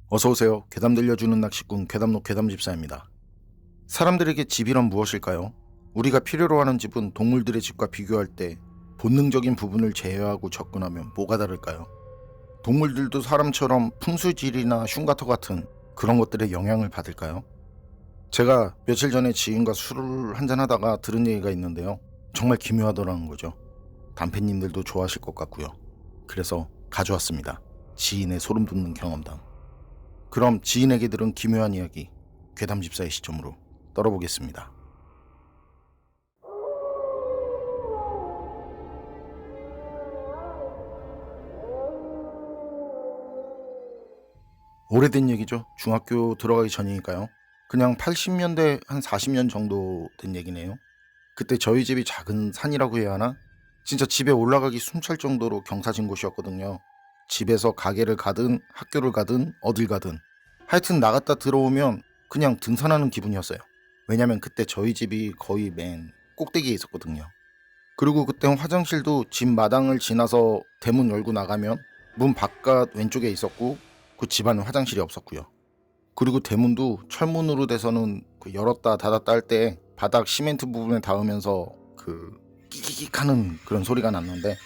어서오세요. 괴담 들려주는 낚시꾼 괴담노 괴담집사입니다. 사람들에게 집이란 무엇일까요? 우리가 필요로 하는 집은 동물들의 집과 비교할 때 본능적인 부분을 제외하고 접근하면 뭐가 다를까요? 동물들도 사람처럼 풍수질이나 흉가터 같은 그런 것들의 영향을 받을까요? 제가 며칠 전에 지인과 술을 한잔 하다가 들은 얘기가 있는데요. 정말 기묘하더라는 거죠. 단팬님들도 좋아하실 것 같고요. 그래서 가져왔습니다. 지인의 소름 돋는 경험담. 그럼 지인에게 들은 기묘한 이야기, 괴담집사의 시점으로 떨어보겠습니다. 오래된 얘기죠. 중학교 들어가기 전이니까요. 그냥 80년대 한 40년 정도 된 얘기네요. 그때 저희 집이 작은 산이라고 해야 하나? 진짜 집에 올라가기 숨찰 정도로 경사진 곳이었거든요. 집에서 가게를 가든 학교를 가든 어딜 가든 하여튼 나갔다 들어오면 그냥 등산하는 기분이었어요. 왜냐면 그때 저희 집이 거의 맨 꼭대기에 있었거든요. 그리고 그땐 화장실도 집 마당을 지나서 대문 열고 나가면 문 바깥 왼쪽에 있었고 그 집안은 화장실이 없었고요. 그리고 대문도 철문으로 돼서는 그 열었다 닫았다 할 때 바닥 시멘트 부분에 닿으면서 그 끼기익 하는 그런 소리가 났는데,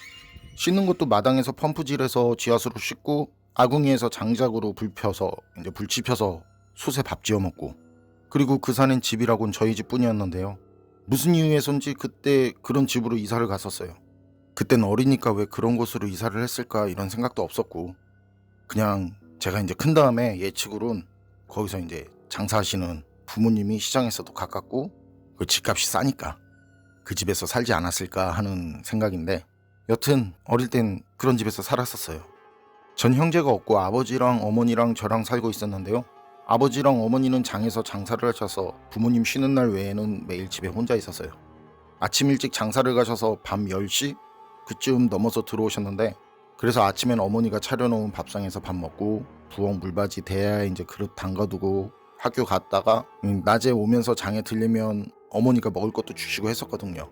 씻는 것도 마당에서 펌프질해서 지하수로 씻고 아궁이에서 장작으로 불 펴서 이제 불 지펴서 솥에 밥 지어 먹고, 그리고 그 산엔 집이라곤 저희 집뿐이었는데요. 무슨 이유에선지 그때 그런 집으로 이사를 갔었어요. 그땐 어리니까 왜 그런 곳으로 이사를 했을까 이런 생각도 없었고, 그냥 제가 이제 큰 다음에 예측으론 거기서 이제 장사하시는 부모님이 시장에서도 가깝고 그 집값이 싸니까 그 집에서 살지 않았을까 하는 생각인데, 여튼 어릴 땐 그런 집에서 살았었어요. 전 형제가 없고 아버지랑 어머니랑 저랑 살고 있었는데요. 아버지랑 어머니는 장에서 장사를 하셔서 부모님 쉬는 날 외에는 매일 집에 혼자 있었어요. 아침 일찍 장사를 가셔서 밤 10시 그쯤 넘어서 들어오셨는데, 그래서 아침엔 어머니가 차려놓은 밥상에서 밥 먹고 부엌 물받이 대야에 이제 그릇 담가두고 학교 갔다가 낮에 오면서 장에 들리면 어머니가 먹을 것도 주시고 했었거든요.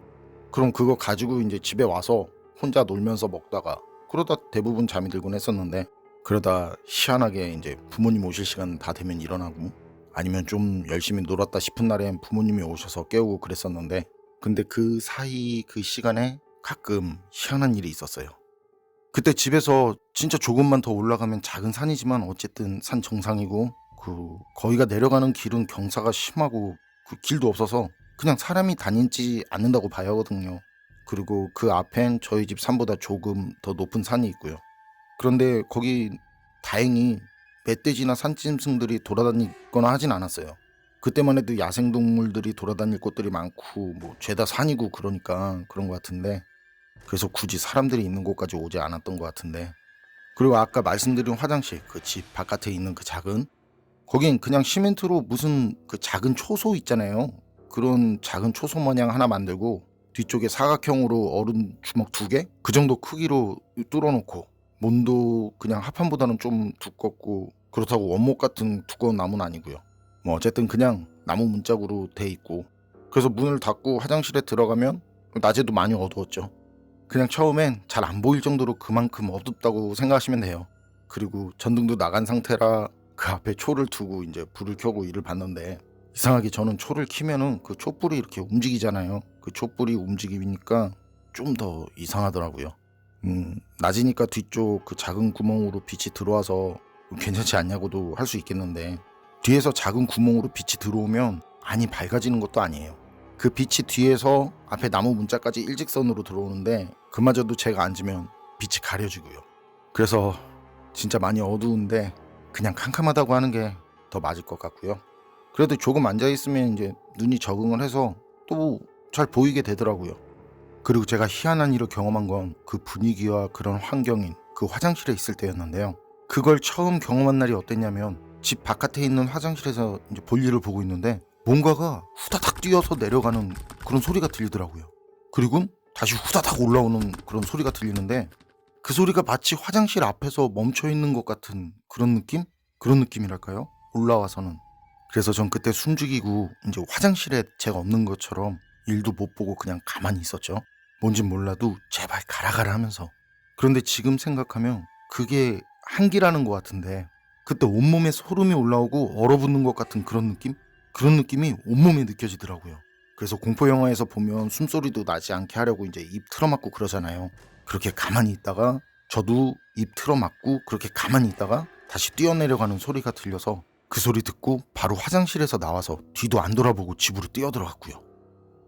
그럼 그거 가지고 이제 집에 와서 혼자 놀면서 먹다가 그러다 대부분 잠이 들곤 했었는데, 그러다 희한하게 이제 부모님 오실 시간 다 되면 일어나고 아니면 좀 열심히 놀았다 싶은 날엔 부모님이 오셔서 깨우고 그랬었는데, 근데 그 사이 그 시간에 가끔 희한한 일이 있었어요. 그때 집에서 진짜 조금만 더 올라가면 작은 산이지만 어쨌든 산 정상이고 그 거기가 내려가는 길은 경사가 심하고 그 길도 없어서 그냥 사람이 다니지 않는다고 봐야 하거든요. 그리고 그 앞엔 저희 집 산보다 조금 더 높은 산이 있고요. 그런데 거기 다행히 멧돼지나 산짐승들이 돌아다니거나 하진 않았어요. 그때만 해도 야생동물들이 돌아다닐 곳들이 많고 뭐 죄다 산이고 그러니까 그런 것 같은데, 그래서 굳이 사람들이 있는 곳까지 오지 않았던 것 같은데, 그리고 아까 말씀드린 화장실 그 집 바깥에 있는 그 작은, 거긴 그냥 시멘트로 무슨 그 작은 초소 있잖아요. 그런 작은 초소 모양 하나 만들고 뒤쪽에 사각형으로 얼음 주먹 2개? 그 정도 크기로 뚫어놓고, 문도 그냥 합판보다는 좀 두껍고 그렇다고 원목 같은 두꺼운 나무는 아니고요. 뭐 어쨌든 그냥 나무 문짝으로 돼 있고, 그래서 문을 닫고 화장실에 들어가면 낮에도 많이 어두웠죠. 그냥 처음엔 잘 안 보일 정도로 그만큼 어둡다고 생각하시면 돼요. 그리고 전등도 나간 상태라 그 앞에 초를 두고 이제 불을 켜고 일을 봤는데, 이상하게 저는 초를 켜면은 그 촛불이 이렇게 움직이잖아요. 그 촛불이 움직이니까 좀 더 이상하더라고요. 낮이니까 뒤쪽 그 작은 구멍으로 빛이 들어와서 괜찮지 않냐고도 할 수 있겠는데, 뒤에서 작은 구멍으로 빛이 들어오면 많이 밝아지는 것도 아니에요. 그 빛이 뒤에서 앞에 나무 문짝까지 일직선으로 들어오는데 그마저도 제가 앉으면 빛이 가려지고요. 그래서 진짜 많이 어두운데 그냥 캄캄하다고 하는 게 더 맞을 것 같고요. 그래도 조금 앉아있으면 이제 눈이 적응을 해서 또 잘 보이게 되더라고요. 그리고 제가 희한한 일을 경험한 건 그 분위기와 그런 환경인 그 화장실에 있을 때였는데요. 그걸 처음 경험한 날이 어땠냐면, 집 바깥에 있는 화장실에서 이제 볼일을 보고 있는데 뭔가가 후다닥 뛰어서 내려가는 그런 소리가 들리더라고요. 그리고 다시 후다닥 올라오는 그런 소리가 들리는데, 그 소리가 마치 화장실 앞에서 멈춰 있는 것 같은 그런 느낌? 그런 느낌이랄까요? 올라와서는. 그래서 전 그때 숨죽이고 이제 화장실에 제가 없는 것처럼 일도 못 보고 그냥 가만히 있었죠. 뭔진 몰라도 제발 가라 가라 하면서. 그런데 지금 생각하면 그게 한계라는 것 같은데, 그때 온몸에 소름이 올라오고 얼어붙는 것 같은 그런 느낌? 그런 느낌이 온몸에 느껴지더라고요. 그래서 공포 영화에서 보면 숨소리도 나지 않게 하려고 이제 입 틀어막고 그러잖아요. 그렇게 가만히 있다가 저도 입 틀어막고 그렇게 가만히 있다가 다시 뛰어내려가는 소리가 들려서 그 소리 듣고 바로 화장실에서 나와서 뒤도 안 돌아보고 집으로 뛰어들어갔고요.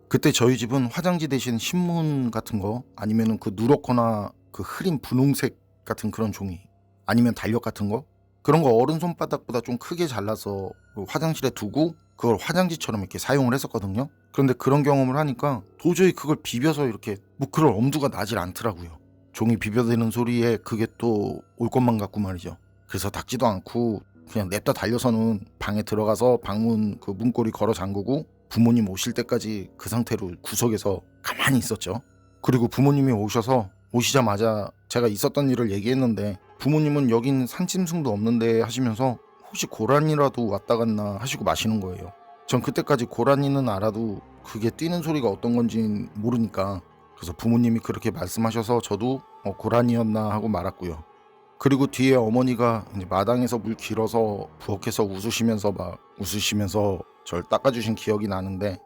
그때 저희 집은 화장지 대신 신문 같은 거 아니면 그 누렇거나 그 흐린 분홍색 같은 그런 종이 아니면 달력 같은 거 그런 거 어른 손바닥보다 좀 크게 잘라서 그 화장실에 두고 그걸 화장지처럼 이렇게 사용을 했었거든요. 그런데 그런 경험을 하니까 도저히 그걸 비벼서 이렇게 뭐 그럴 엄두가 나질 않더라고요. 종이 비벼대는 소리에 그게 또 올 것만 같고 말이죠. 그래서 닦지도 않고 그냥 냅다 달려서는 방에 들어가서 방문 그 문고리 걸어 잠그고 부모님 오실 때까지 그 상태로 구석에서 가만히 있었죠. 그리고 부모님이 오시자마자 제가 있었던 일을 얘기했는데 부모님은 여긴 산짐승도 없는데 하시면서 혹시 고라니라도 왔다 갔나 하시고 마시는 거예요. 전 그때까지 고라니는 알아도 그게 뛰는 소리가 어떤 건진 모르니까 그래서 부모님이 그렇게 말씀하셔서 저도 고라니였나 하고 말았고요. 그리고 뒤에 어머니가 이제 마당에서 물 길어서 부엌에서 웃으시면서 절 닦아주신 기억이 나는데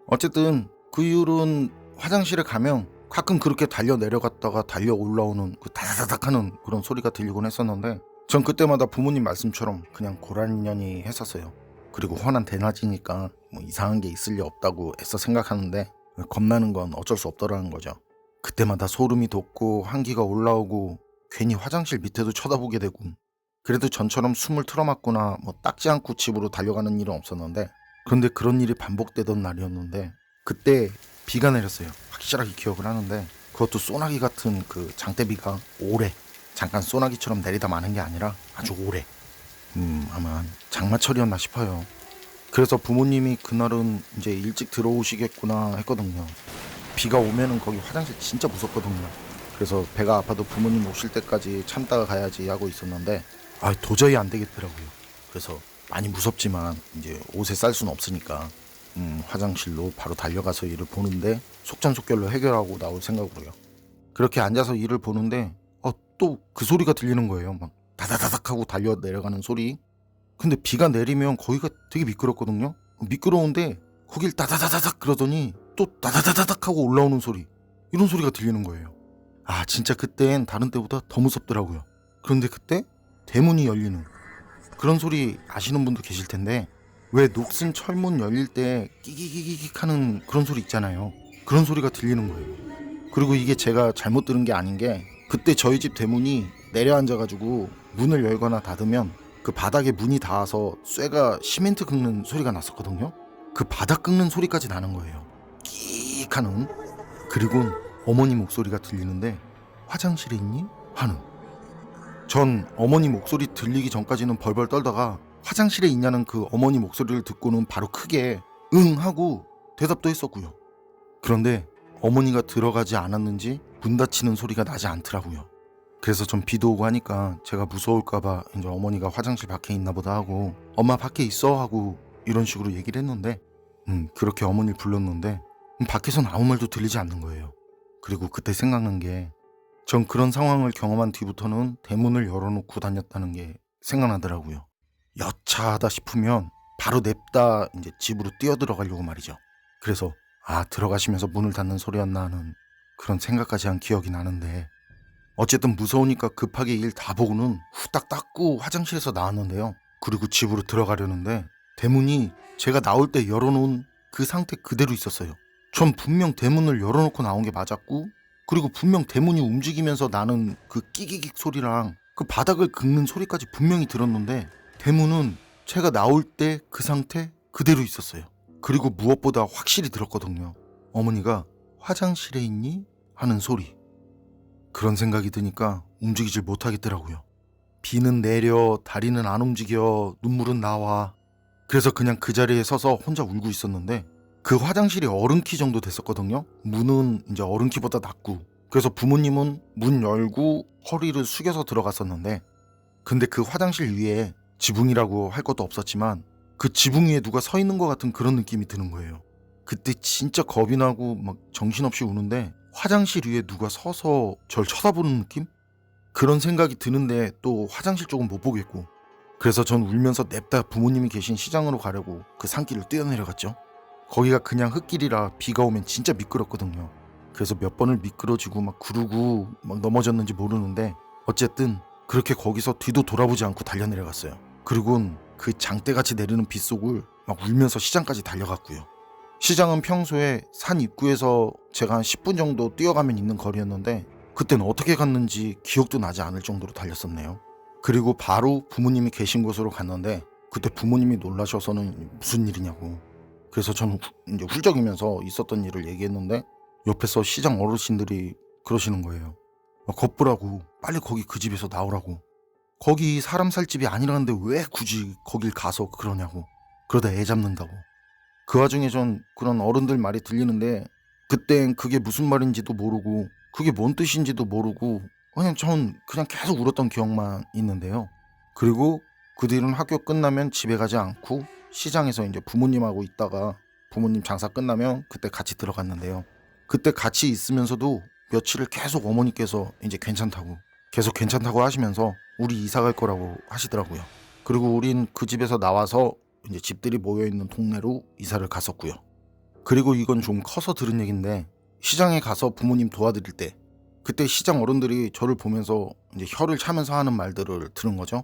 어쨌든 그 이후로는 화장실에 가면 가끔 그렇게 달려 내려갔다가 달려 올라오는 그 다다다닥 하는 그런 소리가 들리곤 했었는데 전 그때마다 부모님 말씀처럼 그냥 고라니년이 했었어요. 그리고 환한 대낮이니까 뭐 이상한 게 있을 리 없다고 애써 생각하는데 겁나는 건 어쩔 수 없더라는 거죠. 그때마다 소름이 돋고 한기가 올라오고 괜히 화장실 밑에도 쳐다보게 되고 그래도 전처럼 숨을 틀어막거나 뭐 닦지 않고 집으로 달려가는 일은 없었는데 그런데 그런 일이 반복되던 날이었는데 그때 비가 내렸어요. 확실하게 기억을 하는데 그것도 소나기 같은 그 장대비가 오래 잠깐 소나기처럼 내리다 마는 게 아니라 아주 오래 아마 장마철이었나 싶어요. 그래서 부모님이 그날은 이제 일찍 들어오시겠구나 했거든요. 비가 오면은 거기 화장실 진짜 무섭거든요. 그래서 배가 아파도 부모님 오실 때까지 참다가 가야지 하고 있었는데 도저히 안 되겠더라고요. 그래서 많이 무섭지만 이제 옷에 쌀 수는 없으니까 화장실로 바로 달려가서 일을 보는데 속전속결로 해결하고 나올 생각으로요. 그렇게 앉아서 일을 보는데 또 그 소리가 들리는 거예요. 막 다다다닥 하고 달려 내려가는 소리. 근데 비가 내리면 거기가 되게 미끄럽거든요. 미끄러운데 거길 다다다닥 그러더니 또 다다다닥 하고 올라오는 소리, 이런 소리가 들리는 거예요. 진짜 그땐 다른 때보다 더 무섭더라고요. 그런데 그때 대문이 열리는 그런 소리 아시는 분도 계실 텐데 왜 녹슨 철문 열릴 때 끼기기기기 하는 그런 소리 있잖아요. 그런 소리가 들리는 거예요. 그리고 이게 제가 잘못 들은 게 아닌 게 그때 저희 집 대문이 내려앉아가지고 문을 열거나 닫으면 그 바닥에 문이 닿아서 쇠가 시멘트 긁는 소리가 났었거든요. 그 바닥 긁는 소리까지 나는 거예요. 끼익 하는. 그리고 어머니 목소리가 들리는데 화장실에 있니? 하는. 전 어머니 목소리 들리기 전까지는 벌벌 떨다가 화장실에 있냐는 그 어머니 목소리를 듣고는 바로 크게 응 하고 대답도 했었고요. 그런데 어머니가 들어가지 않았는지 문 닫히는 소리가 나지 않더라고요. 그래서 전 비도 오고 하니까 제가 무서울까봐 이제 어머니가 화장실 밖에 있나 보다 하고 엄마 밖에 있어 하고 이런 식으로 얘기를 했는데 그렇게 어머니를 불렀는데 밖에선 아무 말도 들리지 않는 거예요. 그리고 그때 생각난 게 전 그런 상황을 경험한 뒤부터는 대문을 열어놓고 다녔다는 게 생각나더라고요. 여차하다 싶으면 바로 냅다 이제 집으로 뛰어들어가려고 말이죠. 그래서 들어가시면서 문을 닫는 소리였나 하는 그런 생각까지 한 기억이 나는데 어쨌든 무서우니까 급하게 일 다 보고는 후딱 닦고 화장실에서 나왔는데요. 그리고 집으로 들어가려는데 대문이 제가 나올 때 열어놓은 그 상태 그대로 있었어요. 전 분명 대문을 열어놓고 나온 게 맞았고 그리고 분명 대문이 움직이면서 나는 그 끼기기 소리랑 그 바닥을 긁는 소리까지 분명히 들었는데 대문은 제가 나올 때 그 상태 그대로 있었어요. 그리고 무엇보다 확실히 들었거든요. 어머니가 화장실에 있니? 하는 소리. 그런 생각이 드니까 움직이질 못하겠더라고요. 비는 내려, 다리는 안 움직여, 눈물은 나와. 그래서 그냥 그 자리에 서서 혼자 울고 있었는데 그 화장실이 어른 키 정도 됐었거든요. 문은 이제 어른 키보다 낮고 그래서 부모님은 문 열고 허리를 숙여서 들어갔었는데 근데 그 화장실 위에 지붕이라고 할 것도 없었지만 그 지붕 위에 누가 서 있는 것 같은 그런 느낌이 드는 거예요. 그때 진짜 겁이 나고 막 정신없이 우는데 화장실 위에 누가 서서 절 쳐다보는 느낌? 그런 생각이 드는데 또 화장실 쪽은 못 보겠고 그래서 전 울면서 냅다 부모님이 계신 시장으로 가려고 그 산길을 뛰어내려갔죠. 거기가 그냥 흙길이라 비가 오면 진짜 미끄럽거든요. 그래서 몇 번을 미끄러지고 막 구르고 막 넘어졌는지 모르는데 어쨌든 그렇게 거기서 뒤도 돌아보지 않고 달려내려갔어요. 그리고는 그 장대같이 내리는 빗속을 막 울면서 시장까지 달려갔고요. 시장은 평소에 산 입구에서 제가 한 10분 정도 뛰어가면 있는 거리였는데 그땐 어떻게 갔는지 기억도 나지 않을 정도로 달렸었네요. 그리고 바로 부모님이 계신 곳으로 갔는데 그때 부모님이 놀라셔서는 무슨 일이냐고. 그래서 저는 이제 훌쩍이면서 있었던 일을 얘기했는데 옆에서 시장 어르신들이 그러시는 거예요. 겁부라고, 빨리 거기 그 집에서 나오라고. 거기 사람 살 집이 아니라는데 왜 굳이 거길 가서 그러냐고. 그러다 애 잡는다고. 그 와중에 전 그런 어른들 말이 들리는데 그땐 그게 무슨 말인지도 모르고 그게 뭔 뜻인지도 모르고 전 그냥 계속 울었던 기억만 있는데요. 그리고 그 뒤로는 학교 끝나면 집에 가지 않고 시장에서 이제 부모님하고 있다가 부모님 장사 끝나면 그때 같이 들어갔는데요. 그때 같이 있으면서도 며칠을 계속 어머니께서 이제 괜찮다고 하시면서 우리 이사 갈 거라고 하시더라고요. 그리고 우린 그 집에서 나와서 이제 집들이 모여있는 동네로 이사를 갔었고요. 그리고 이건 좀 커서 들은 얘기인데 시장에 가서 부모님 도와드릴 때 그때 시장 어른들이 저를 보면서 이제 혀를 차면서 하는 말들을 들은 거죠.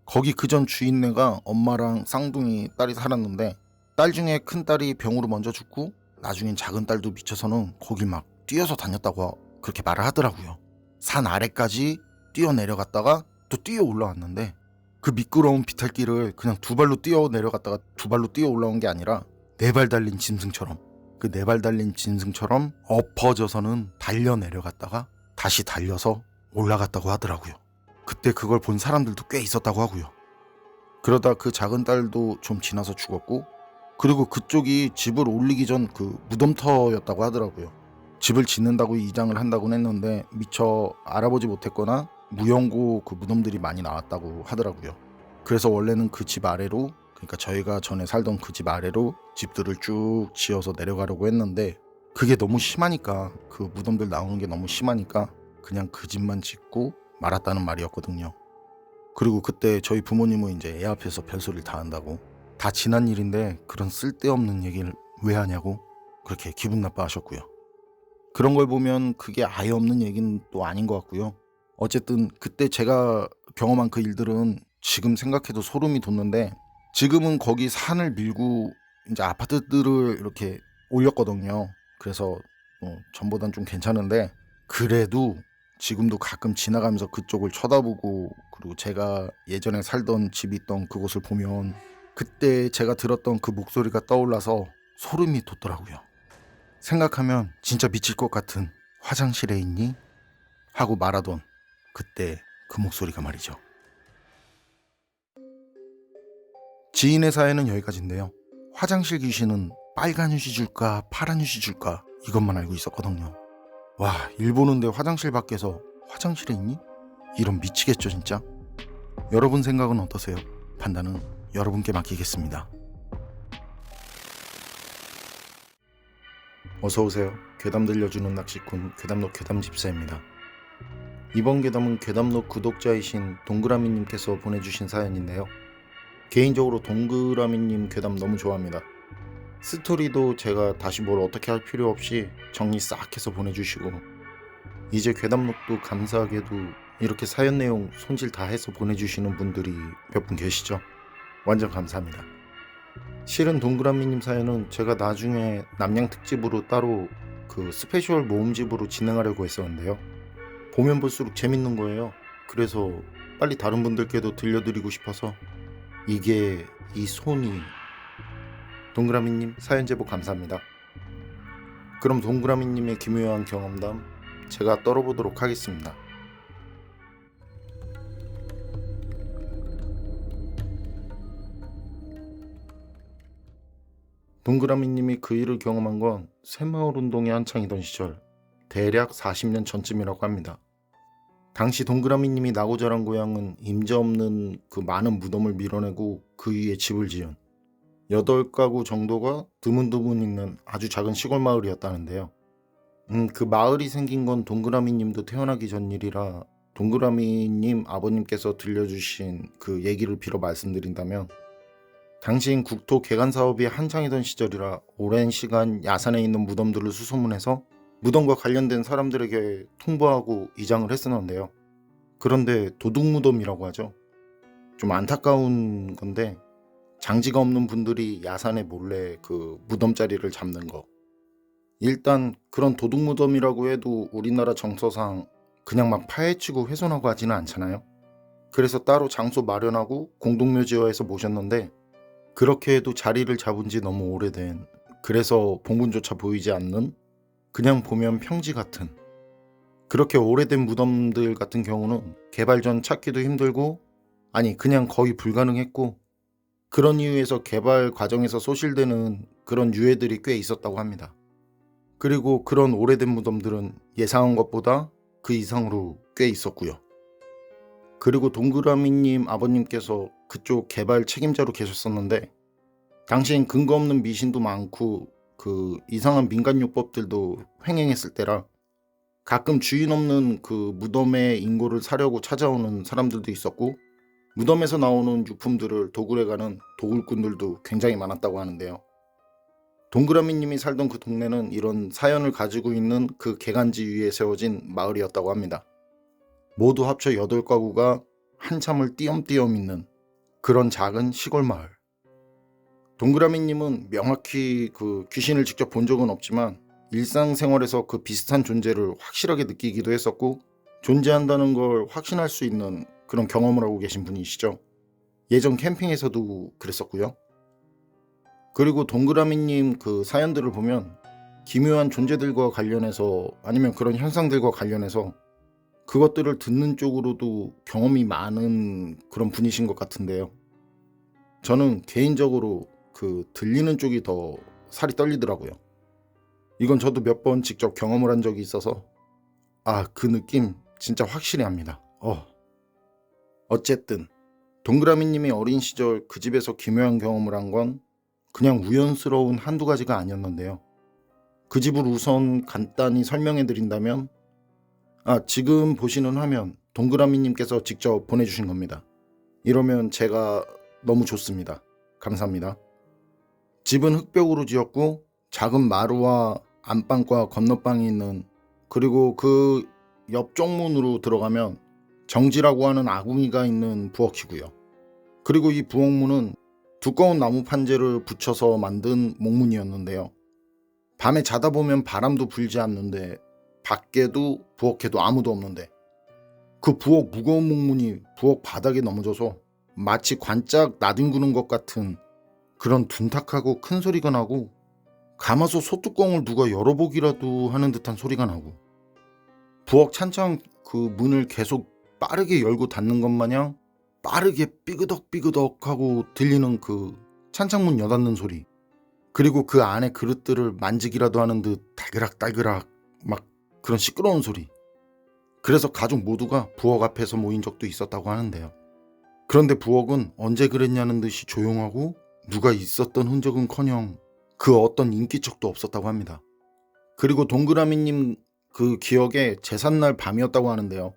거기 그전 주인네가 엄마랑 쌍둥이 딸이 살았는데 딸 중에 큰 딸이 병으로 먼저 죽고 나중엔 작은 딸도 미쳐서는 거길 막 뛰어서 다녔다고 그렇게 말을 하더라고요. 산 아래까지 뛰어 내려갔다가 또 뛰어 올라왔는데 그 미끄러운 비탈길을 그냥 두 발로 뛰어 내려갔다가 두 발로 뛰어 올라온 게 아니라 네 발 달린 짐승처럼 그 네 발 달린 짐승처럼 엎어져서는 달려 내려갔다가 다시 달려서 올라갔다고 하더라고요. 그때 그걸 본 사람들도 꽤 있었다고 하고요. 그러다 그 작은 딸도 좀 지나서 죽었고 그리고 그쪽이 집을 올리기 전 그 무덤터였다고 하더라고요. 집을 짓는다고 이장을 한다고는 했는데 미처 알아보지 못했거나 무연고 그 무덤들이 많이 나왔다고 하더라고요. 그래서 원래는 그 집 아래로 그러니까 저희가 전에 살던 그 집 아래로 집들을 쭉 지어서 내려가려고 했는데 그게 너무 심하니까 그 무덤들 나오는 게 너무 심하니까 그냥 그 집만 짓고 말았다는 말이었거든요. 그리고 그때 저희 부모님은 이제 애 앞에서 별소리를 다 한다고 다 지난 일인데 그런 쓸데없는 얘기를 왜 하냐고 그렇게 기분 나빠하셨고요. 그런 걸 보면 그게 아예 없는 얘기는 또 아닌 것 같고요. 어쨌든 그때 제가 경험한 그 일들은 지금 생각해도 소름이 돋는데 지금은 거기 산을 밀고 이제 아파트들을 이렇게 올렸거든요. 그래서 전보단 좀 괜찮은데 그래도 지금도 가끔 지나가면서 그쪽을 쳐다보고 그리고 제가 예전에 살던 집이 있던 그곳을 보면 그때 제가 들었던 그 목소리가 떠올라서 소름이 돋더라고요. 생각하면 진짜 미칠 것 같은 화장실에 있니? 하고 말하던 그때 그 목소리가 말이죠. 지인의 사연은 여기까지인데요. 화장실 귀신은 빨간 휴지 줄까 파란 휴지 줄까 이것만 알고 있었거든요. 와, 일 보는데 화장실 밖에서 화장실에 있니? 이런 미치겠죠 진짜. 여러분 생각은 어떠세요? 판단은 여러분께 맡기겠습니다. 어서오세요. 괴담 들려주는 낚시꾼 괴담록 괴담집사입니다. 이번 괴담은 괴담록 구독자이신 동그라미님께서 보내주신 사연인데요. 개인적으로 동그라미님 괴담 너무 좋아합니다. 스토리도 제가 다시 뭘 어떻게 할 필요 없이 정리 싹 해서 보내주시고 이제 괴담록도 감사하게도 이렇게 사연 내용 손질 다 해서 보내주시는 분들이 몇 분 계시죠. 완전 감사합니다. 실은 동그라미님 사연은 제가 나중에 남양 특집으로 따로 그 스페셜 모음집으로 진행하려고 했었는데요. 보면 볼수록 재밌는 거예요. 그래서 빨리 다른 분들께도 들려드리고 싶어서 이게 이 손이 동그라미님 사연 제보 감사합니다. 그럼 동그라미님의 기묘한 경험담 제가 떨어보도록 하겠습니다. 동그라미님이 그 일을 경험한 건 새마을운동이 한창이던 시절 대략 40년 전쯤이라고 합니다. 당시 동그라미님이 나고 자란 고향은 임자 없는 그 많은 무덤을 밀어내고 그 위에 집을 지은 8가구 정도가 드문드문 있는 아주 작은 시골 마을이었다는데요. 그 마을이 생긴 건 동그라미님도 태어나기 전 일이라 동그라미님 아버님께서 들려주신 그 얘기를 빌어 말씀드린다면, 당시엔 국토 개간 사업이 한창이던 시절이라 오랜 시간 야산에 있는 무덤들을 수소문해서 무덤과 관련된 사람들에게 통보하고 이장을 했었는데요. 그런데 도둑무덤이라고 하죠. 좀 안타까운 건데, 장지가 없는 분들이 야산에 몰래 그 무덤 자리를 잡는 거. 일단 그런 도둑무덤이라고 해도 우리나라 정서상 그냥 막 파헤치고 훼손하고 하지는 않잖아요. 그래서 따로 장소 마련하고 공동묘지화해서 모셨는데, 그렇게 해도 자리를 잡은 지 너무 오래된, 그래서 봉분조차 보이지 않는, 그냥 보면 평지 같은, 그렇게 오래된 무덤들 같은 경우는 개발 전 찾기도 힘들고, 아니 그냥 거의 불가능했고, 그런 이유에서 개발 과정에서 소실되는 그런 유해들이 꽤 있었다고 합니다. 그리고 그런 오래된 무덤들은 예상한 것보다 그 이상으로 꽤 있었고요. 그리고 동그라미님 아버님께서 그쪽 개발 책임자로 계셨었는데, 당시엔 근거 없는 미신도 많고 그 이상한 민간요법들도 횡행했을 때라 가끔 주인 없는 그 무덤의 인고를 사려고 찾아오는 사람들도 있었고, 무덤에서 나오는 유품들을 도굴해 가는 도굴꾼들도 굉장히 많았다고 하는데요. 동그라미님이 살던 그 동네는 이런 사연을 가지고 있는 그 개간지 위에 세워진 마을이었다고 합니다. 모두 합쳐 8가구가 한참을 띄엄띄엄 있는 그런 작은 시골 마을. 동그라미님은 명확히 그 귀신을 직접 본 적은 없지만 일상생활에서 그 비슷한 존재를 확실하게 느끼기도 했었고, 존재한다는 걸 확신할 수 있는 그런 경험을 하고 계신 분이시죠. 예전 캠핑에서도 그랬었고요. 그리고 동그라미님 그 사연들을 보면 기묘한 존재들과 관련해서, 아니면 그런 현상들과 관련해서 그것들을 듣는 쪽으로도 경험이 많은 그런 분이신 것 같은데요. 저는 개인적으로 그 들리는 쪽이 더 살이 떨리더라고요. 이건 저도 몇 번 직접 경험을 한 적이 있어서 그 느낌 진짜 확실히 합니다. 어쨌든 동그라미님이 어린 시절 그 집에서 기묘한 경험을 한 건 그냥 우연스러운 한두 가지가 아니었는데요. 그 집을 우선 간단히 설명해 드린다면, 지금 보시는 화면 동그라미님께서 직접 보내주신 겁니다. 이러면 제가 너무 좋습니다. 감사합니다. 집은 흙벽으로 지었고 작은 마루와 안방과 건너방이 있는, 그리고 그 옆 쪽문으로 들어가면 정지라고 하는 아궁이가 있는 부엌이고요. 그리고 이 부엌문은 두꺼운 나무 판재를 붙여서 만든 목문이었는데요. 밤에 자다 보면 바람도 불지 않는데, 밖에도 부엌에도 아무도 없는데, 그 부엌 무거운 목문이 부엌 바닥에 넘어져서 마치 관짝 나뒹구는 것 같은 그런 둔탁하고 큰 소리가 나고, 가마솥 소뚜껑을 누가 열어보기라도 하는 듯한 소리가 나고, 부엌 찬창 그 문을 계속 빠르게 열고 닫는 것 마냥 빠르게 삐그덕삐그덕 하고 들리는 그 찬창문 여닫는 소리, 그리고 그 안에 그릇들을 만지기라도 하는 듯 달그락달그락 막 그런 시끄러운 소리. 그래서 가족 모두가 부엌 앞에서 모인 적도 있었다고 하는데요. 그런데 부엌은 언제 그랬냐는 듯이 조용하고 누가 있었던 흔적은커녕 그 어떤 인기척도 없었다고 합니다. 그리고 동그라미님 그 기억에 제삿날 밤이었다고 하는데요.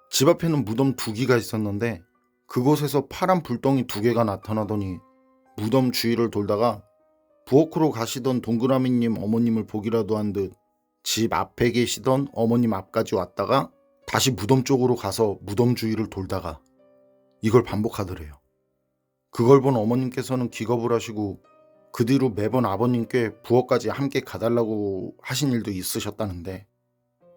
집 앞에는 무덤 2기가 있었는데, 그곳에서 파란 불덩이 2개가 나타나더니 무덤 주위를 돌다가 부엌으로 가시던 동그라미님 어머님을 보기라도 한 듯 집 앞에 계시던 어머님 앞까지 왔다가 다시 무덤 쪽으로 가서 무덤 주위를 돌다가 이걸 반복하더래요. 그걸 본 어머님께서는 기겁을 하시고 그 뒤로 매번 아버님께 부엌까지 함께 가달라고 하신 일도 있으셨다는데,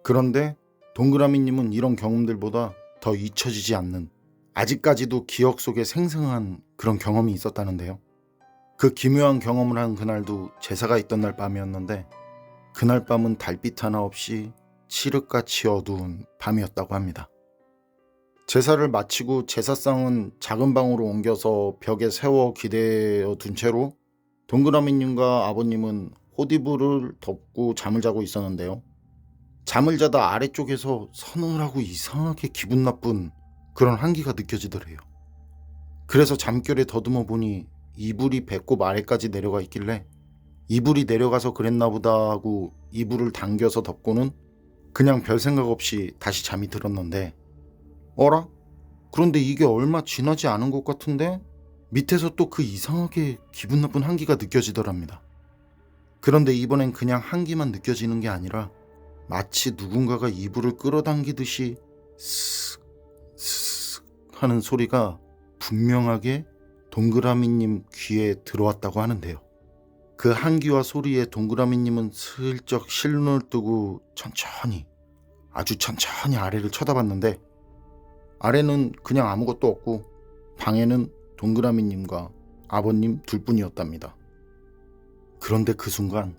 그런데 동그라미님은 이런 경험들보다 더 잊혀지지 않는, 아직까지도 기억 속에 생생한 그런 경험이 있었다는데요. 그 기묘한 경험을 한 그날도 제사가 있던 날 밤이었는데, 그날 밤은 달빛 하나 없이 칠흑같이 어두운 밤이었다고 합니다. 제사를 마치고 제사상은 작은 방으로 옮겨서 벽에 세워 기대어 둔 채로 동그라미님과 아버님은 호디부를 덮고 잠을 자고 있었는데요. 잠을 자다 아래쪽에서 서늘하고 이상하게 기분 나쁜 그런 한기가 느껴지더래요. 그래서 잠결에 더듬어 보니 이불이 배꼽 아래까지 내려가 있길래 이불이 내려가서 그랬나 보다 하고 이불을 당겨서 덮고는 그냥 별 생각 없이 다시 잠이 들었는데, 어라? 그런데 이게 얼마 지나지 않은 것 같은데 밑에서 또 그 이상하게 기분 나쁜 한기가 느껴지더랍니다. 그런데 이번엔 그냥 한기만 느껴지는 게 아니라 마치 누군가가 이불을 끌어당기듯이 쓱 쓱 하는 소리가 분명하게 동그라미님 귀에 들어왔다고 하는데요. 그 한기와 소리에 동그라미님은 슬쩍 실눈을 뜨고 천천히, 아주 천천히 아래를 쳐다봤는데 아래는 그냥 아무것도 없고 방에는 동그라미님과 아버님 둘뿐이었답니다. 그런데 그 순간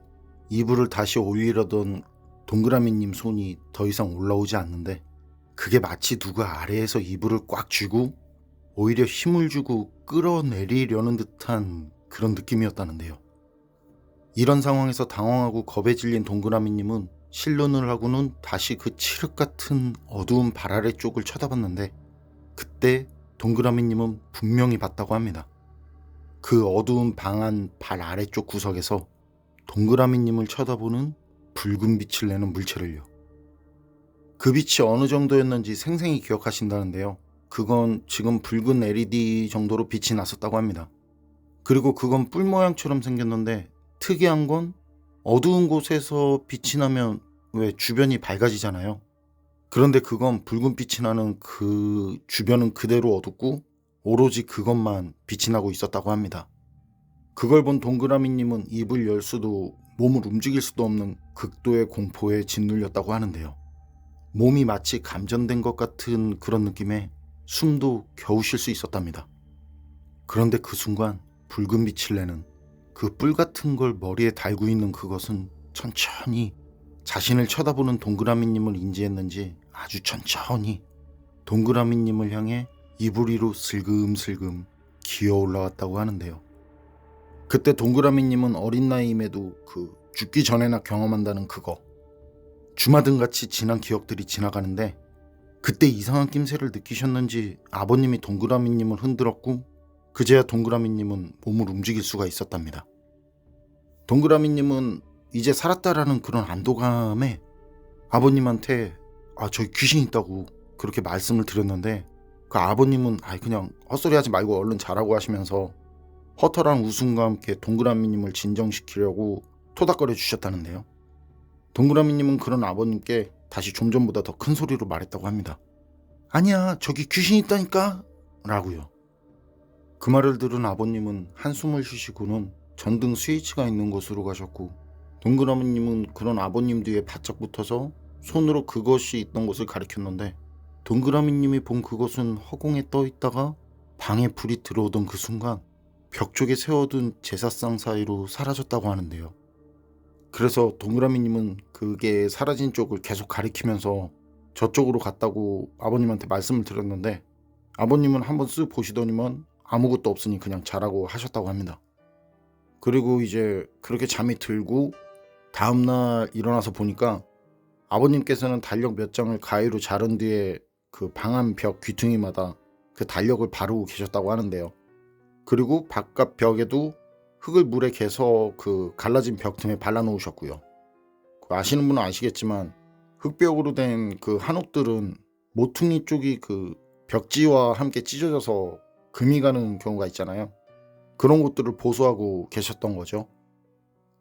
이불을 다시 올리려던 동그라미님 손이 더 이상 올라오지 않는데 그게 마치 누가 아래에서 이불을 꽉 쥐고 오히려 힘을 주고 끌어내리려는 듯한 그런 느낌이었다는데요. 이런 상황에서 당황하고 겁에 질린 동그라미님은 실눈을 하고는 다시 그 칠흑 같은 어두운 발 아래 쪽을 쳐다봤는데 그때 동그라미님은 분명히 봤다고 합니다. 그 어두운 방 안 발 아래쪽 구석에서 동그라미님을 쳐다보는 붉은 빛을 내는 물체를요. 그 빛이 어느 정도였는지 생생히 기억하신다는데요. 그건 지금 붉은 LED 정도로 빛이 났었다고 합니다. 그리고 그건 뿔 모양처럼 생겼는데 특이한 건 어두운 곳에서 빛이 나면 왜 주변이 밝아지잖아요. 그런데 그건 붉은 빛이 나는 그 주변은 그대로 어둡고 오로지 그것만 빛이 나고 있었다고 합니다. 그걸 본 동그라미님은 입을 열 수도 몸을 움직일 수도 없는 극도의 공포에 짓눌렸다고 하는데요. 몸이 마치 감전된 것 같은 그런 느낌에 숨도 겨우 쉴 수 있었답니다. 그런데 그 순간 붉은 빛을 내는 그 뿔 같은 걸 머리에 달고 있는 그것은 천천히 자신을 쳐다보는 동그라미님을 인지했는지 아주 천천히 동그라미님을 향해 이불 위로 슬금슬금 기어 올라왔다고 하는데요. 그때 동그라미님은 어린 나이임에도 그 죽기 전에나 경험한다는 그거 주마등같이 지난 기억들이 지나가는데 그때 이상한 낌새를 느끼셨는지 아버님이 동그라미님을 흔들었고 그제야 동그라미님은 몸을 움직일 수가 있었답니다. 동그라미님은 이제 살았다라는 그런 안도감에 아버님한테 저기 귀신 있다고 그렇게 말씀을 드렸는데 그 아버님은 그냥 헛소리 하지 말고 얼른 자라고 하시면서 허탈한 웃음과 함께 동그라미님을 진정시키려고 토닥거려 주셨다는데요. 동그라미님은 그런 아버님께 다시 좀 전보다 더 큰 소리로 말했다고 합니다. 아니야, 저기 귀신 있다니까 라고요. 그 말을 들은 아버님은 한숨을 쉬시고는 전등 스위치가 있는 곳으로 가셨고 동그라미님은 그런 아버님 뒤에 바짝 붙어서 손으로 그것이 있던 곳을 가리켰는데 동그라미님이 본 그것은 허공에 떠 있다가 방에 불이 들어오던 그 순간 벽 쪽에 세워둔 제사상 사이로 사라졌다고 하는데요. 그래서 동그라미님은 그게 사라진 쪽을 계속 가리키면서 저쪽으로 갔다고 아버님한테 말씀을 드렸는데 아버님은 한번 쓱 보시더니만 아무것도 없으니 그냥 자라고 하셨다고 합니다. 그리고 이제 그렇게 잠이 들고 다음날 일어나서 보니까 아버님께서는 달력 몇 장을 가위로 자른 뒤에 그 방 안 벽 귀퉁이마다 그 달력을 바르고 계셨다고 하는데요. 그리고 바깥 벽에도 흙을 물에 개서 그 갈라진 벽 틈에 발라놓으셨고요. 아시는 분은 아시겠지만 흙벽으로 된 그 한옥들은 모퉁이 쪽이 그 벽지와 함께 찢어져서 금이 가는 경우가 있잖아요. 그런 것들을 보수하고 계셨던 거죠.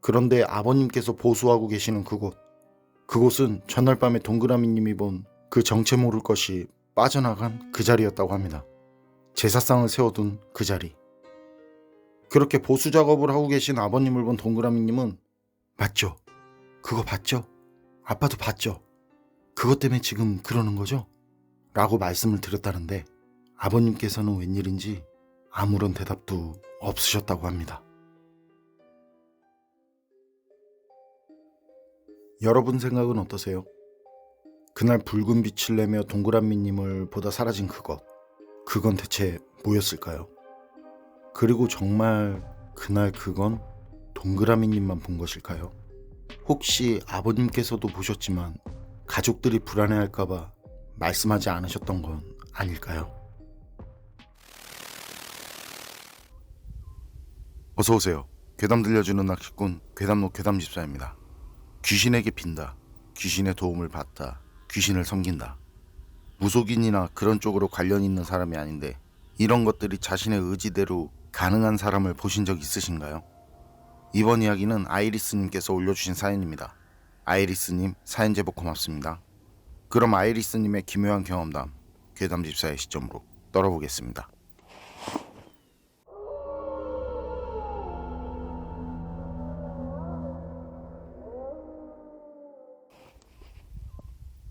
그런데 아버님께서 보수하고 계시는 그곳은 전날 밤에 동그라미님이 본 그 정체 모를 것이 빠져나간 그 자리였다고 합니다. 제사상을 세워둔 그 자리. 그렇게 보수 작업을 하고 계신 아버님을 본 동그라미님은 맞죠? 그거 봤죠? 아빠도 봤죠? 그것 때문에 지금 그러는 거죠? 라고 말씀을 드렸다는데 아버님께서는 웬일인지 아무런 대답도 없으셨다고 합니다. 여러분 생각은 어떠세요? 그날 붉은 빛을 내며 동그라미님을 보다 사라진 그건 대체 뭐였을까요? 그리고 정말 그날 그건 동그라미님만 본 것일까요? 혹시 아버님께서도 보셨지만 가족들이 불안해할까봐 말씀하지 않으셨던 건 아닐까요? 어서오세요. 괴담 들려주는 낚시꾼 괴담로 괴담집사입니다. 귀신에게 빈다. 귀신의 도움을 받다. 귀신을 섬긴다. 무속인이나 그런 쪽으로 관련 있는 사람이 아닌데 이런 것들이 자신의 의지대로 가능한 사람을 보신 적 있으신가요? 이번 이야기는 아이리스님께서 올려주신 사연입니다. 아이리스님 사연 제보 고맙습니다. 그럼 아이리스님의 기묘한 경험담, 괴담집사의 시점으로 떨어보겠습니다.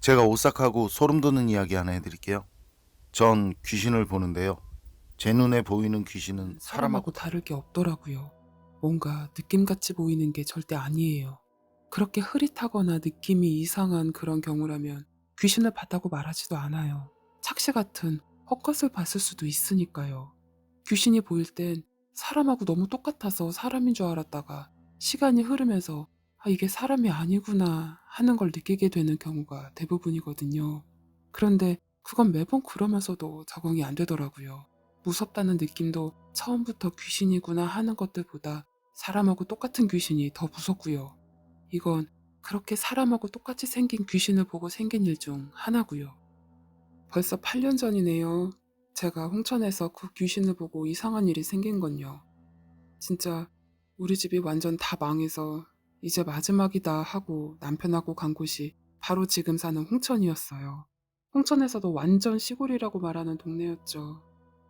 제가 오싹하고 소름 돋는 이야기 하나 해드릴게요. 전 귀신을 보는데요. 제 눈에 보이는 귀신은 사람하고 다를 게 없더라고요. 뭔가 느낌같이 보이는 게 절대 아니에요. 그렇게 흐릿하거나 느낌이 이상한 그런 경우라면 귀신을 봤다고 말하지도 않아요. 착시 같은 헛것을 봤을 수도 있으니까요. 귀신이 보일 땐 사람하고 너무 똑같아서 사람인 줄 알았다가 시간이 흐르면서 이게 사람이 아니구나 하는 걸 느끼게 되는 경우가 대부분이거든요. 그런데 그건 매번 그러면서도 적응이 안 되더라고요. 무섭다는 느낌도 처음부터 귀신이구나 하는 것들보다 사람하고 똑같은 귀신이 더 무섭고요. 이건 그렇게 사람하고 똑같이 생긴 귀신을 보고 생긴 일 중 하나고요. 벌써 8년 전이네요. 제가 홍천에서 그 귀신을 보고 이상한 일이 생긴 건요. 진짜 우리 집이 완전 다 망해서 이제 마지막이다 하고 남편하고 간 곳이 바로 지금 사는 홍천이었어요. 홍천에서도 완전 시골이라고 말하는 동네였죠.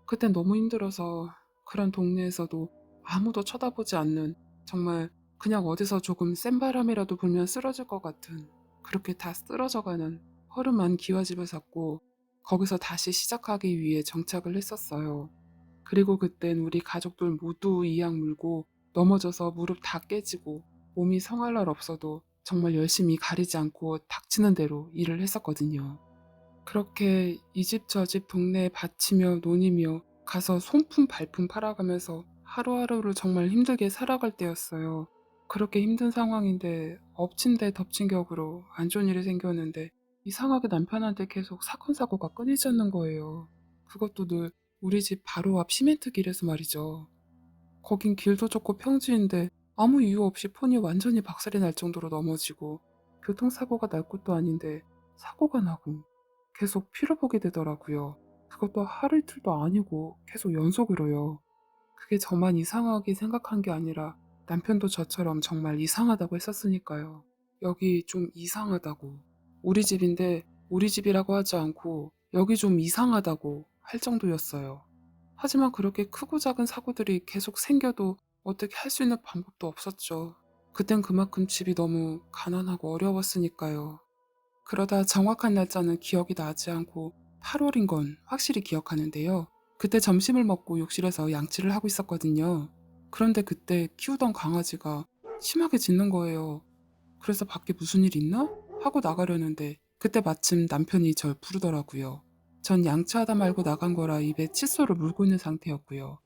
그땐 너무 힘들어서 그런 동네에서도 아무도 쳐다보지 않는, 정말 그냥 어디서 조금 센 바람이라도 불면 쓰러질 것 같은, 그렇게 다 쓰러져가는 허름한 기와집을 샀고 거기서 다시 시작하기 위해 정착을 했었어요. 그리고 그땐 우리 가족들 모두 이악 물고 넘어져서 무릎 다 깨지고 몸이 성할 날 없어도 정말 열심히 가리지 않고 닥치는 대로 일을 했었거든요. 그렇게 이 집 저 집 동네에 바치며 논이며 가서 손품 발품 팔아가면서 하루하루를 정말 힘들게 살아갈 때였어요. 그렇게 힘든 상황인데 엎친 데 덮친 격으로 안 좋은 일이 생겼는데 이상하게 남편한테 계속 사건 사고가 끊이지 않는 거예요. 그것도 늘 우리 집 바로 앞 시멘트 길에서 말이죠. 거긴 길도 좁고 평지인데 아무 이유 없이 폰이 완전히 박살이 날 정도로 넘어지고 교통사고가 날 것도 아닌데 사고가 나고 계속 피를 보게 되더라고요. 그것도 하루 이틀도 아니고 계속 연속으로요. 그게 저만 이상하게 생각한 게 아니라 남편도 저처럼 정말 이상하다고 했었으니까요. 여기 좀 이상하다고. 우리 집인데 우리 집이라고 하지 않고 여기 좀 이상하다고 할 정도였어요. 하지만 그렇게 크고 작은 사고들이 계속 생겨도 어떻게 할 수 있는 방법도 없었죠. 그땐 그만큼 집이 너무 가난하고 어려웠으니까요. 그러다 정확한 날짜는 기억이 나지 않고 8월인 건 확실히 기억하는데요. 그때 점심을 먹고 욕실에서 양치를 하고 있었거든요. 그런데 그때 키우던 강아지가 심하게 짖는 거예요. 그래서 밖에 무슨 일 있나? 하고 나가려는데 그때 마침 남편이 절 부르더라고요. 전 양치하다 말고 나간 거라 입에 칫솔을 물고 있는 상태였고요.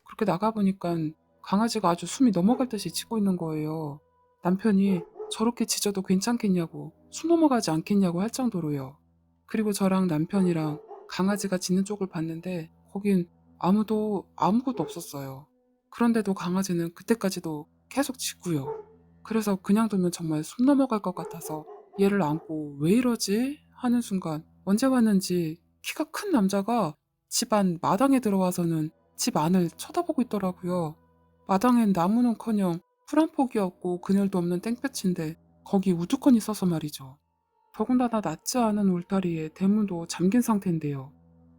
그렇게 나가보니까 강아지가 아주 숨이 넘어갈 듯이 짖고 있는 거예요. 남편이 저렇게 짖어도 괜찮겠냐고, 숨 넘어가지 않겠냐고 할 정도로요. 그리고 저랑 남편이랑 강아지가 짖는 쪽을 봤는데 거긴 아무것도 없었어요. 그런데도 강아지는 그때까지도 계속 짖고요. 그래서 그냥 두면 정말 숨 넘어갈 것 같아서 얘를 안고 왜 이러지? 하는 순간 언제 왔는지 키가 큰 남자가 집 안 마당에 들어와서는 집 안을 쳐다보고 있더라고요. 마당엔 나무는커녕 풀 한 폭이었고 그늘도 없는 땡볕인데 거기 우두커니 써서 말이죠. 더군다나 낮지 않은 울타리에 대문도 잠긴 상태인데요.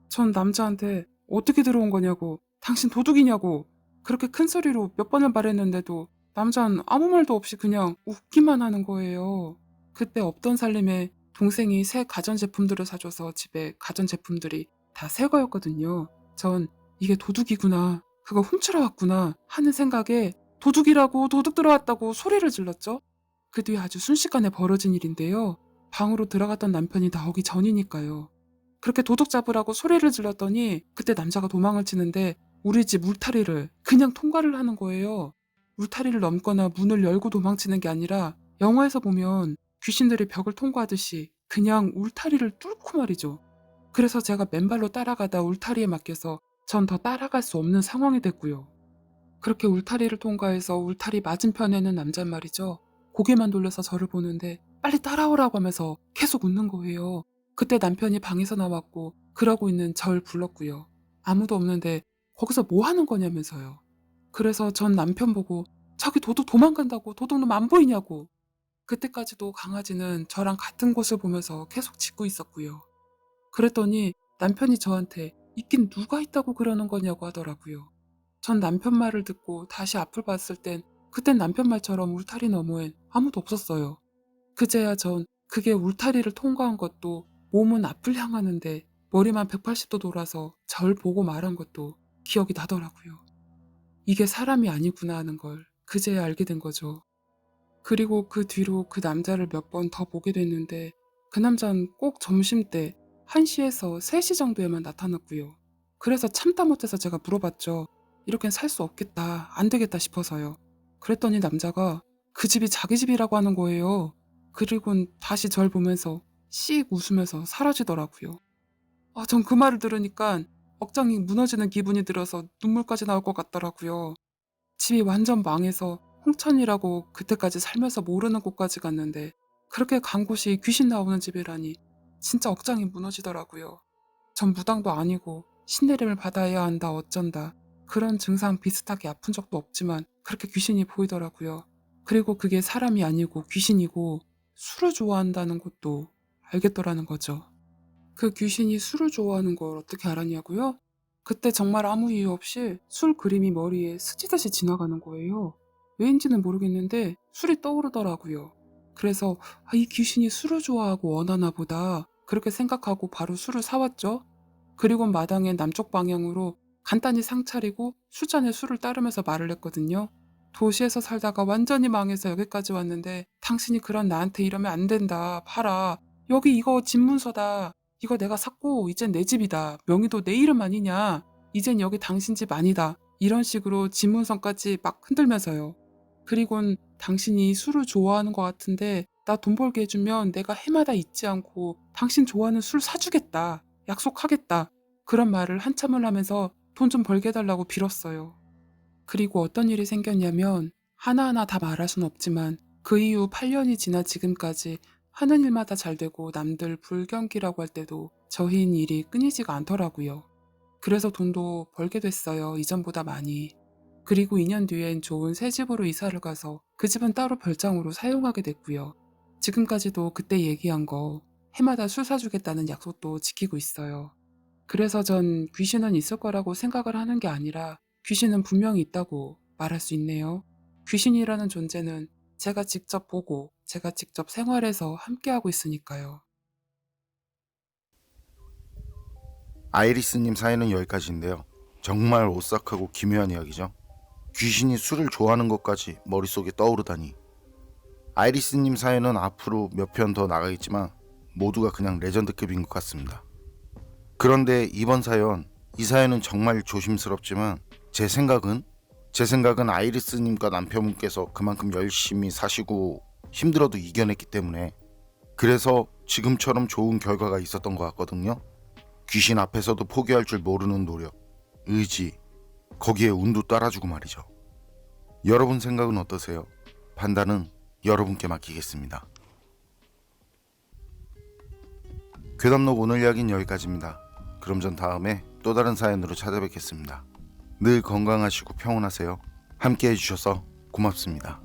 전 남자한테 어떻게 들어온 거냐고, 당신 도둑이냐고 그렇게 큰 소리로 몇 번을 말했는데도 남자는 아무 말도 없이 그냥 웃기만 하는 거예요. 그때 없던 살림에 동생이 새 가전제품들을 사줘서 집에 가전제품들이 다 새 거였거든요. 전 이게 도둑이구나, 그거 훔치러 왔구나 하는 생각에 도둑이라고, 도둑 들어왔다고 소리를 질렀죠. 그 뒤에 아주 순식간에 벌어진 일인데요. 방으로 들어갔던 남편이 나오기 전이니까요. 그렇게 도둑 잡으라고 소리를 질렀더니 그때 남자가 도망을 치는데 우리 집 울타리를 그냥 통과를 하는 거예요. 울타리를 넘거나 문을 열고 도망치는 게 아니라 영화에서 보면 귀신들이 벽을 통과하듯이 그냥 울타리를 뚫고 말이죠. 그래서 제가 맨발로 따라가다 울타리에 맡겨서 전 더 따라갈 수 없는 상황이 됐고요. 그렇게 울타리를 통과해서 울타리 맞은편에는 남잔 말이죠. 고개만 돌려서 저를 보는데 빨리 따라오라고 하면서 계속 웃는 거예요. 그때 남편이 방에서 나왔고 그러고 있는 절 불렀고요. 아무도 없는데 거기서 뭐 하는 거냐면서요. 그래서 전 남편 보고 저기 도둑 도망간다고, 도둑놈 안 보이냐고. 그때까지도 강아지는 저랑 같은 곳을 보면서 계속 짖고 있었고요. 그랬더니 남편이 저한테 있긴 누가 있다고 그러는 거냐고 하더라고요. 전 남편 말을 듣고 다시 앞을 봤을 땐 그땐 남편 말처럼 울타리 너머엔 아무도 없었어요. 그제야 전 그게 울타리를 통과한 것도 몸은 앞을 향하는데 머리만 180도 돌아서 절 보고 말한 것도 기억이 나더라고요. 이게 사람이 아니구나 하는 걸 그제야 알게 된 거죠. 그리고 그 뒤로 그 남자를 몇 번 더 보게 됐는데 그 남자는 꼭 점심때 1시에서 3시 정도에만 나타났고요. 그래서 참다 못해서 제가 물어봤죠. 이렇게는 살 수 없겠다, 안 되겠다 싶어서요. 그랬더니 남자가 그 집이 자기 집이라고 하는 거예요. 그리고는 다시 절 보면서 씩 웃으면서 사라지더라고요. 전 그 말을 들으니까 억장이 무너지는 기분이 들어서 눈물까지 나올 것 같더라고요. 집이 완전 망해서 홍천이라고 그때까지 살면서 모르는 곳까지 갔는데 그렇게 간 곳이 귀신 나오는 집이라니 진짜 억장이 무너지더라고요. 전 무당도 아니고 신내림을 받아야 한다 어쩐다 그런 증상 비슷하게 아픈 적도 없지만 그렇게 귀신이 보이더라고요. 그리고 그게 사람이 아니고 귀신이고 술을 좋아한다는 것도 알겠더라는 거죠. 그 귀신이 술을 좋아하는 걸 어떻게 알았냐고요? 그때 정말 아무 이유 없이 술 그림이 머리에 스치듯이 지나가는 거예요. 왜인지는 모르겠는데 술이 떠오르더라고요. 그래서 이 귀신이 술을 좋아하고 원하나 보다 그렇게 생각하고 바로 술을 사왔죠. 그리고 마당에 남쪽 방향으로 간단히 상 차리고 술잔에 술을 따르면서 말을 했거든요. 도시에서 살다가 완전히 망해서 여기까지 왔는데 당신이 그런 나한테 이러면 안 된다. 봐라. 여기 이거 집문서다. 이거 내가 샀고 이젠 내 집이다. 명의도 내 이름 아니냐. 이젠 여기 당신 집 아니다. 이런 식으로 집문서까지 막 흔들면서요. 그리곤 당신이 술을 좋아하는 것 같은데 나 돈 벌게 해주면 내가 해마다 잊지 않고 당신 좋아하는 술 사주겠다. 약속하겠다. 그런 말을 한참을 하면서 돈 좀 벌게 해달라고 빌었어요. 그리고 어떤 일이 생겼냐면 하나하나 다 말할 순 없지만 그 이후 8년이 지나 지금까지 하는 일마다 잘 되고 남들 불경기라고 할 때도 저희인 일이 끊이지가 않더라고요. 그래서 돈도 벌게 됐어요. 이전보다 많이. 그리고 2년 뒤엔 좋은 새 집으로 이사를 가서 그 집은 따로 별장으로 사용하게 됐고요. 지금까지도 그때 얘기한 거 해마다 술 사주겠다는 약속도 지키고 있어요. 그래서 전 귀신은 있을 거라고 생각을 하는 게 아니라 귀신은 분명히 있다고 말할 수 있네요. 귀신이라는 존재는 제가 직접 보고 제가 직접 생활해서 함께하고 있으니까요. 아이리스님 사연은 여기까지인데요. 정말 오싹하고 기묘한 이야기죠. 귀신이 술을 좋아하는 것까지 머릿속에 떠오르다니. 아이리스님 사연은 앞으로 몇 편 더 나가겠지만 모두가 그냥 레전드급인 것 같습니다. 그런데 이번 사연, 이 사연은 정말 조심스럽지만 제 생각은 아이리스님과 남편분께서 그만큼 열심히 사시고 힘들어도 이겨냈기 때문에, 그래서 지금처럼 좋은 결과가 있었던 것 같거든요. 귀신 앞에서도 포기할 줄 모르는 노력, 의지, 거기에 운도 따라주고 말이죠. 여러분 생각은 어떠세요? 판단은 여러분께 맡기겠습니다. 괴담록 오늘 이야기는 여기까지입니다. 그럼 전 다음에 또 다른 사연으로 찾아뵙겠습니다. 늘 건강하시고 평온하세요. 함께 해주셔서 고맙습니다.